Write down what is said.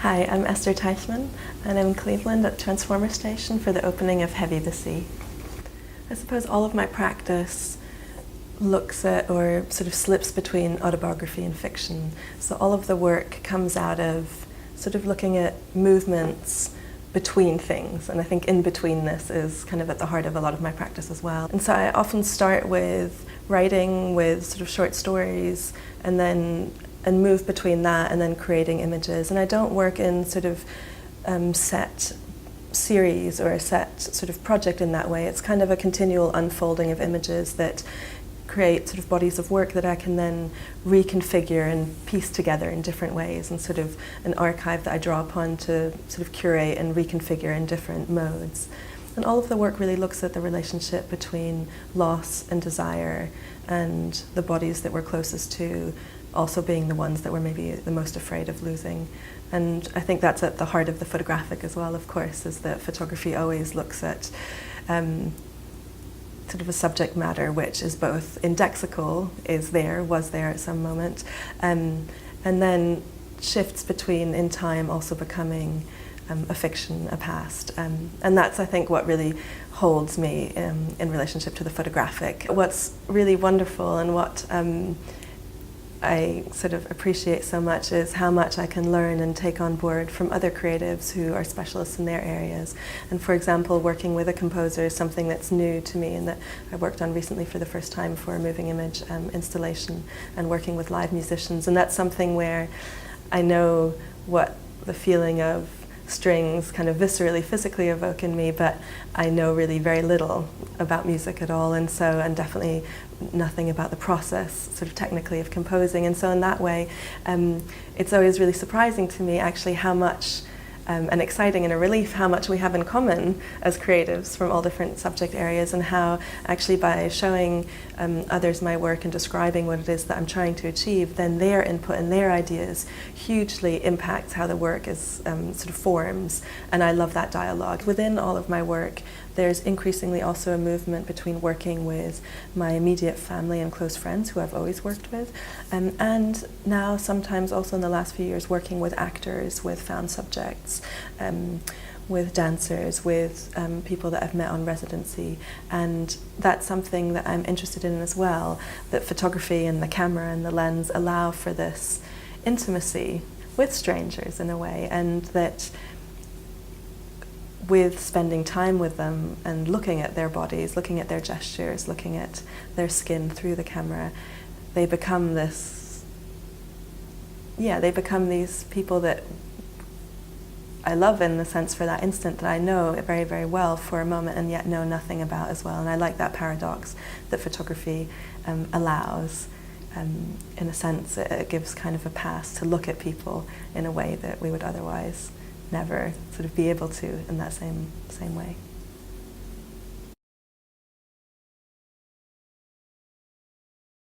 Hi, I'm Esther Teichmann, and I'm in Cleveland at Transformer Station for the opening of Heavy the Sea. I suppose all of my practice looks at or sort of slips between autobiography and fiction. So all of the work comes out of sort of looking at movements between things, and I think in-betweenness is kind of at the heart of a lot of my practice as well. And so I often start with writing with sort of short stories and move between that and then creating images. And I don't work in sort of set series or a set sort of project in that way. It's kind of a continual unfolding of images that create sort of bodies of work that I can then reconfigure and piece together in different ways, and sort of an archive that I draw upon to sort of curate and reconfigure in different modes. And all of the work really looks at the relationship between loss and desire, and the bodies that we're closest to also being the ones that we're maybe the most afraid of losing. And I think that's at the heart of the photographic as well, of course, is that photography always looks at sort of a subject matter which is both indexical, was there at some moment, and then shifts between in time also becoming a fiction, a past. And that's, I think, what really holds me in relationship to the photographic. What's really wonderful and what I sort of appreciate so much is how much I can learn and take on board from other creatives who are specialists in their areas. And for example, working with a composer is something that's new to me and that I worked on recently for the first time for a moving image installation, and working with live musicians. And that's something where I know what the feeling of strings kind of viscerally, physically evoke in me, but I know really very little about music at all, and definitely nothing about the process, sort of technically, of composing. And so in that way, it's always really surprising to me actually how much, and exciting and a relief, how much we have in common as creatives from all different subject areas, and how actually by showing others my work and describing what it is that I'm trying to achieve, then their input and their ideas hugely impacts how the work is sort of forms. And I love that dialogue. Within all of my work, there's increasingly also a movement between working with my immediate family and close friends who I've always worked with, and now sometimes also in the last few years working with actors, with found subjects, with dancers, with people that I've met on residency. And that's something that I'm interested in as well, that photography and the camera and the lens allow for this intimacy with strangers in a way, and that with spending time with them and looking at their bodies, looking at their gestures, looking at their skin through the camera, they become these people that I love in the sense for that instant, that I know very, very well for a moment and yet know nothing about as well. And I like that paradox that photography allows. In a sense, it gives kind of a pass to look at people in a way that we would otherwise never sort of be able to in that same way.